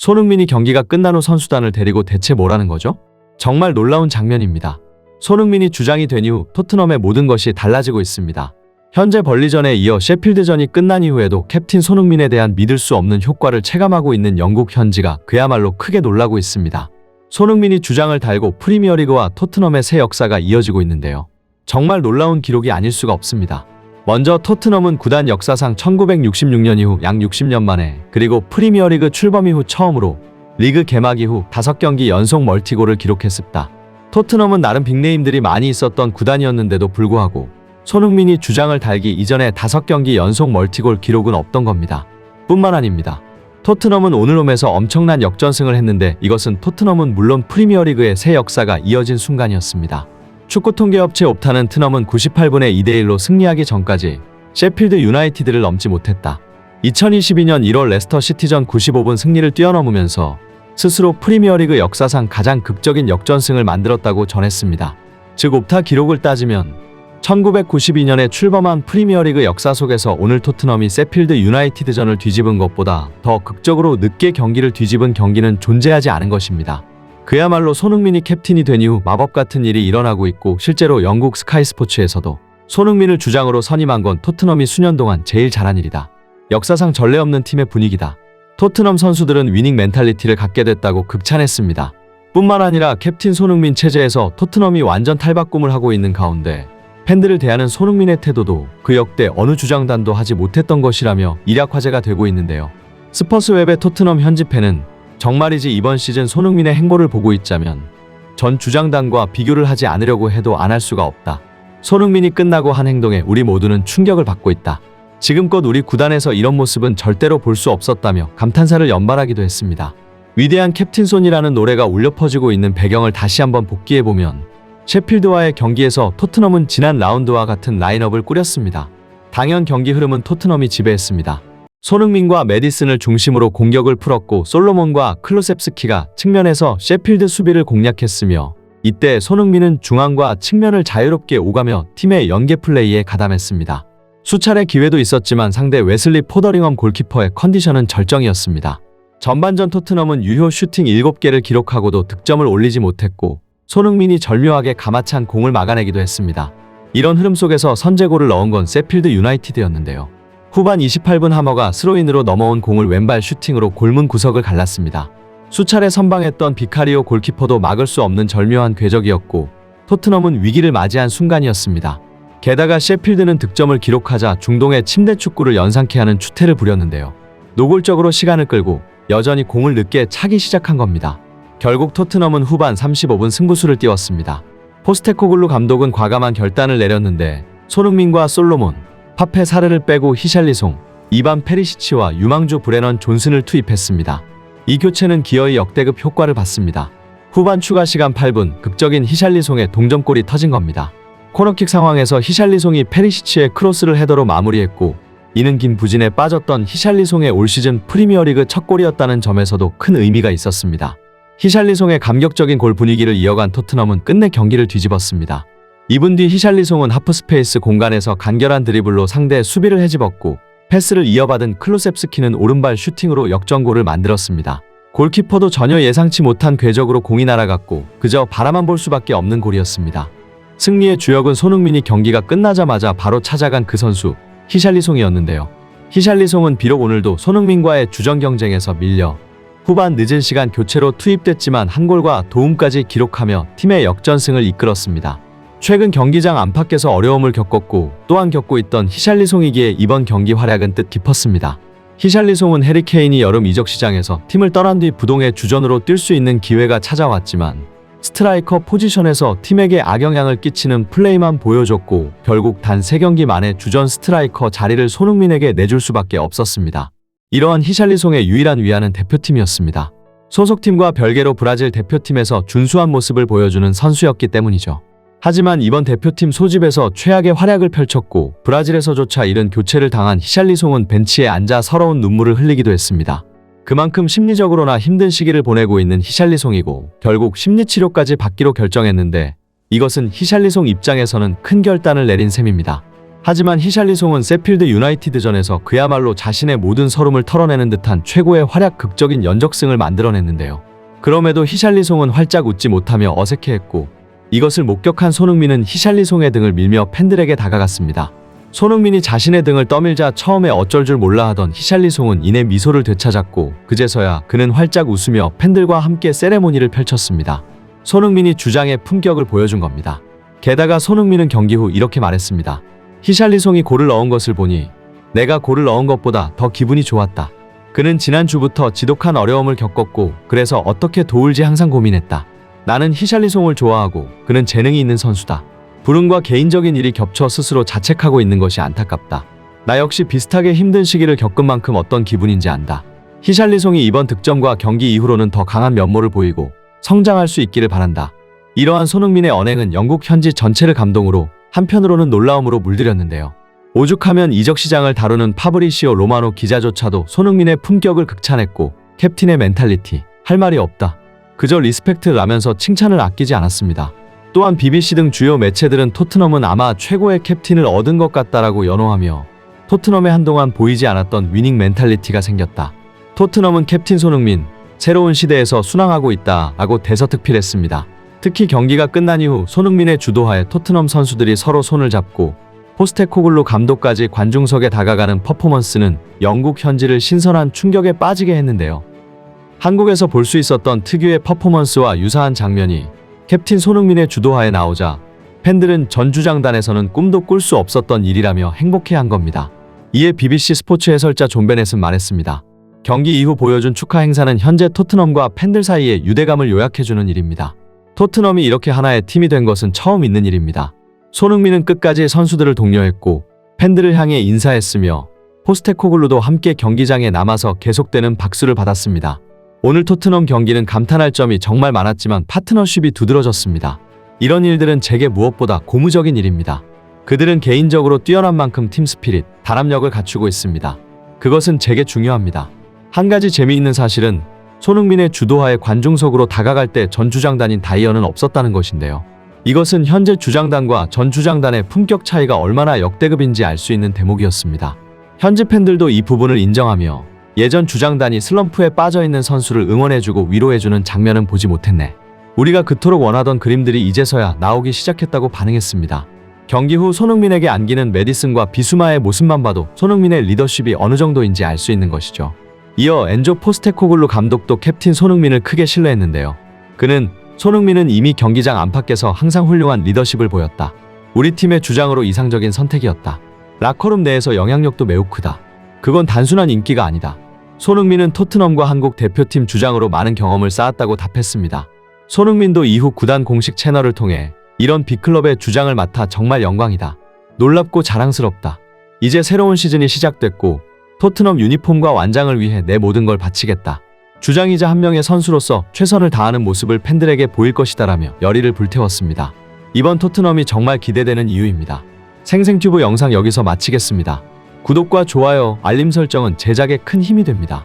손흥민이 경기가 끝난 후 선수단을 데리고 대체 뭐라는 거죠? 정말 놀라운 장면입니다. 손흥민이 주장이 된 이후 토트넘의 모든 것이 달라지고 있습니다. 현재 벌리전에 이어 셰필드전이 끝난 이후에도 캡틴 손흥민에 대한 믿을 수 없는 효과를 체감하고 있는 영국 현지가 그야말로 크게 놀라고 있습니다. 손흥민이 주장을 달고 프리미어리그와 토트넘의 새 역사가 이어지고 있는데요. 정말 놀라운 기록이 아닐 수가 없습니다. 먼저 토트넘은 구단 역사상 1966년 이후 약 60년 만에, 그리고 프리미어리그 출범 이후 처음으로 리그 개막 이후 5경기 연속 멀티골을 기록했습니다. 토트넘은 나름 빅네임들이 많이 있었던 구단이었는데도 불구하고 손흥민이 주장을 달기 이전에 5경기 연속 멀티골 기록은 없던 겁니다. 뿐만 아닙니다. 토트넘은 오늘 홈에서 엄청난 역전승을 했는데, 이것은 토트넘은 물론 프리미어리그의 새 역사가 이어진 순간이었습니다. 축구 통계업체 옵타는 트넘은 98분의 2대1로 승리하기 전까지 셰필드 유나이티드를 넘지 못했다. 2022년 1월 레스터 시티전 95분 승리를 뛰어넘으면서 스스로 프리미어리그 역사상 가장 극적인 역전승을 만들었다고 전했습니다. 즉 옵타 기록을 따지면 1992년에 출범한 프리미어리그 역사 속에서 오늘 토트넘이 셰필드 유나이티드전을 뒤집은 것보다 더 극적으로 늦게 경기를 뒤집은 경기는 존재하지 않은 것입니다. 그야말로 손흥민이 캡틴이 된 이후 마법 같은 일이 일어나고 있고, 실제로 영국 스카이 스포츠에서도 손흥민을 주장으로 선임한 건 토트넘이 수년 동안 제일 잘한 일이다. 역사상 전례 없는 팀의 분위기다. 토트넘 선수들은 위닝 멘탈리티를 갖게 됐다고 극찬했습니다. 뿐만 아니라 캡틴 손흥민 체제에서 토트넘이 완전 탈바꿈을 하고 있는 가운데 팬들을 대하는 손흥민의 태도도 그 역대 어느 주장단도 하지 못했던 것이라며 일약 화제가 되고 있는데요. 스퍼스웹의 토트넘 현지 팬은 정말이지 이번 시즌 손흥민의 행보를 보고 있자면 전 주장단과 비교를 하지 않으려고 해도 안 할 수가 없다. 손흥민이 끝나고 한 행동에 우리 모두는 충격을 받고 있다. 지금껏 우리 구단에서 이런 모습은 절대로 볼 수 없었다며 감탄사를 연발하기도 했습니다. 위대한 캡틴 손이라는 노래가 울려 퍼지고 있는 배경을 다시 한번 복기해보면 셰필드와의 경기에서 토트넘은 지난 라운드와 같은 라인업을 꾸렸습니다. 당연 경기 흐름은 토트넘이 지배했습니다. 손흥민과 메디슨을 중심으로 공격을 풀었고, 솔로몬과 클루셉스키가 측면에서 셰필드 수비를 공략했으며, 이때 손흥민은 중앙과 측면을 자유롭게 오가며 팀의 연계 플레이에 가담했습니다. 수차례 기회도 있었지만 상대 웨슬리 포더링엄 골키퍼의 컨디션은 절정이었습니다. 전반전 토트넘은 유효 슈팅 7개를 기록하고도 득점을 올리지 못했고, 손흥민이 절묘하게 가마찬 공을 막아내기도 했습니다. 이런 흐름 속에서 선제골을 넣은 건 셰필드 유나이티드였는데요. 후반 28분 하머가 스로인으로 넘어온 공을 왼발 슈팅으로 골문 구석을 갈랐습니다. 수차례 선방했던 비카리오 골키퍼도 막을 수 없는 절묘한 궤적이었고, 토트넘은 위기를 맞이한 순간이었습니다. 게다가 셰필드는 득점을 기록하자 중동의 침대 축구를 연상케 하는 추태를 부렸는데요. 노골적으로 시간을 끌고 여전히 공을 늦게 차기 시작한 겁니다. 결국 토트넘은 후반 35분 승부수를 띄웠습니다. 포스테코글루 감독은 과감한 결단을 내렸는데, 손흥민과 솔로몬, 파페 사르를 빼고 히샬리송, 이반 페리시치와 유망주 브레넌 존슨을 투입했습니다. 이 교체는 기어이 역대급 효과를 봤습니다. 후반 추가 시간 8분, 극적인 히샬리송의 동점골이 터진 겁니다. 코너킥 상황에서 히샬리송이 페리시치의 크로스를 헤더로 마무리했고, 이는 긴 부진에 빠졌던 히샬리송의 올 시즌 프리미어리그 첫 골이었다는 점에서도 큰 의미가 있었습니다. 히샬리송의 감격적인 골 분위기를 이어간 토트넘은 끝내 경기를 뒤집었습니다. 2분 뒤 히샬리송은 하프스페이스 공간에서 간결한 드리블로 상대 수비를 헤집었고, 패스를 이어받은 클루셉스키는 오른발 슈팅으로 역전골을 만들었습니다. 골키퍼도 전혀 예상치 못한 궤적으로 공이 날아갔고 그저 바라만 볼 수밖에 없는 골이었습니다. 승리의 주역은 손흥민이 경기가 끝나자마자 바로 찾아간 그 선수 히샬리송이었는데요. 히샬리송은 비록 오늘도 손흥민과의 주전 경쟁에서 밀려 후반 늦은 시간 교체로 투입됐지만 한 골과 도움까지 기록하며 팀의 역전승을 이끌었습니다. 최근 경기장 안팎에서 어려움을 겪었고 또한 겪고 있던 히샬리송이기에 이번 경기 활약은 뜻깊었습니다. 히샬리송은 해리케인이 여름 이적 시장에서 팀을 떠난 뒤 부동의 주전으로 뛸 수 있는 기회가 찾아왔지만 스트라이커 포지션에서 팀에게 악영향을 끼치는 플레이만 보여줬고 결국 단 3경기 만에 주전 스트라이커 자리를 손흥민에게 내줄 수밖에 없었습니다. 이러한 히샬리송의 유일한 위안은 대표팀이었습니다. 소속팀과 별개로 브라질 대표팀에서 준수한 모습을 보여주는 선수였기 때문이죠. 하지만 이번 대표팀 소집에서 최악의 활약을 펼쳤고 브라질에서조차 이른 교체를 당한 히샬리송은 벤치에 앉아 서러운 눈물을 흘리기도 했습니다. 그만큼 심리적으로나 힘든 시기를 보내고 있는 히샬리송이고 결국 심리치료까지 받기로 결정했는데 이것은 히샬리송 입장에서는 큰 결단을 내린 셈입니다. 하지만 히샬리송은 세필드 유나이티드전에서 그야말로 자신의 모든 서름을 털어내는 듯한 최고의 활약 극적인 연적승을 만들어냈는데요. 그럼에도 히샬리송은 활짝 웃지 못하며 어색해했고 이것을 목격한 손흥민은 히샬리송의 등을 밀며 팬들에게 다가갔습니다. 손흥민이 자신의 등을 떠밀자 처음에 어쩔 줄 몰라 하던 히샬리송은 이내 미소를 되찾았고 그제서야 그는 활짝 웃으며 팬들과 함께 세레모니를 펼쳤습니다. 손흥민이 주장의 품격을 보여준 겁니다. 게다가 손흥민은 경기 후 이렇게 말했습니다. 히샬리송이 골을 넣은 것을 보니 내가 골을 넣은 것보다 더 기분이 좋았다. 그는 지난주부터 지독한 어려움을 겪었고 그래서 어떻게 도울지 항상 고민했다. 나는 히샬리송을 좋아하고 그는 재능이 있는 선수다. 불운과 개인적인 일이 겹쳐 스스로 자책하고 있는 것이 안타깝다. 나 역시 비슷하게 힘든 시기를 겪은 만큼 어떤 기분인지 안다. 히샬리송이 이번 득점과 경기 이후로는 더 강한 면모를 보이고 성장할 수 있기를 바란다. 이러한 손흥민의 언행은 영국 현지 전체를 감동으로 한편으로는 놀라움으로 물들였는데요. 오죽하면 이적 시장을 다루는 파브리시오 로마노 기자조차도 손흥민의 품격을 극찬했고 캡틴의 멘탈리티 할 말이 없다. 그저 리스펙트 라면서 칭찬을 아끼지 않았습니다. 또한 BBC 등 주요 매체들은 토트넘은 아마 최고의 캡틴을 얻은 것 같다라고 연호하며 토트넘에 한동안 보이지 않았던 위닝 멘탈리티가 생겼다. 토트넘은 캡틴 손흥민, 새로운 시대에서 순항하고 있다라고 대서특필했습니다. 특히 경기가 끝난 이후 손흥민의 주도하에 토트넘 선수들이 서로 손을 잡고 포스테코글루 감독까지 관중석에 다가가는 퍼포먼스는 영국 현지를 신선한 충격에 빠지게 했는데요. 한국에서 볼 수 있었던 특유의 퍼포먼스와 유사한 장면이 캡틴 손흥민의 주도하에 나오자 팬들은 전 주장단에서는 꿈도 꿀 수 없었던 일이라며 행복해한 겁니다. 이에 BBC 스포츠 해설자 존 베넷은 말했습니다. 경기 이후 보여준 축하 행사는 현재 토트넘과 팬들 사이의 유대감을 요약해주는 일입니다. 토트넘이 이렇게 하나의 팀이 된 것은 처음 있는 일입니다. 손흥민은 끝까지 선수들을 독려했고 팬들을 향해 인사했으며 포스테코글루도 함께 경기장에 남아서 계속되는 박수를 받았습니다. 오늘 토트넘 경기는 감탄할 점이 정말 많았지만 파트너십이 두드러졌습니다. 이런 일들은 제게 무엇보다 고무적인 일입니다. 그들은 개인적으로 뛰어난 만큼 팀 스피릿, 단합력을 갖추고 있습니다. 그것은 제게 중요합니다. 한 가지 재미있는 사실은 손흥민의 주도하에 관중석으로 다가갈 때 전 주장단인 다이어는 없었다는 것인데요. 이것은 현재 주장단과 전 주장단의 품격 차이가 얼마나 역대급인지 알 수 있는 대목이었습니다. 현지 팬들도 이 부분을 인정하며 예전 주장단이 슬럼프에 빠져있는 선수를 응원해주고 위로해주는 장면은 보지 못했네. 우리가 그토록 원하던 그림들이 이제서야 나오기 시작했다고 반응했습니다. 경기 후 손흥민에게 안기는 메디슨과 비수마의 모습만 봐도 손흥민의 리더십이 어느 정도인지 알 수 있는 것이죠. 이어 엔조 포스테코글루 감독도 캡틴 손흥민을 크게 신뢰했는데요. 그는 손흥민은 이미 경기장 안팎에서 항상 훌륭한 리더십을 보였다. 우리 팀의 주장으로 이상적인 선택이었다. 라커룸 내에서 영향력도 매우 크다. 그건 단순한 인기가 아니다. 손흥민은 토트넘과 한국 대표팀 주장으로 많은 경험을 쌓았다고 답했습니다. 손흥민도 이후 구단 공식 채널을 통해 이런 빅클럽의 주장을 맡아 정말 영광이다. 놀랍고 자랑스럽다. 이제 새로운 시즌이 시작됐고 토트넘 유니폼과 완장을 위해 내 모든 걸 바치겠다. 주장이자 한 명의 선수로서 최선을 다하는 모습을 팬들에게 보일 것이다라며 열의를 불태웠습니다. 이번 토트넘이 정말 기대되는 이유입니다. 생생튜브 영상 여기서 마치겠습니다. 구독과 좋아요, 알림 설정은 제작에 큰 힘이 됩니다.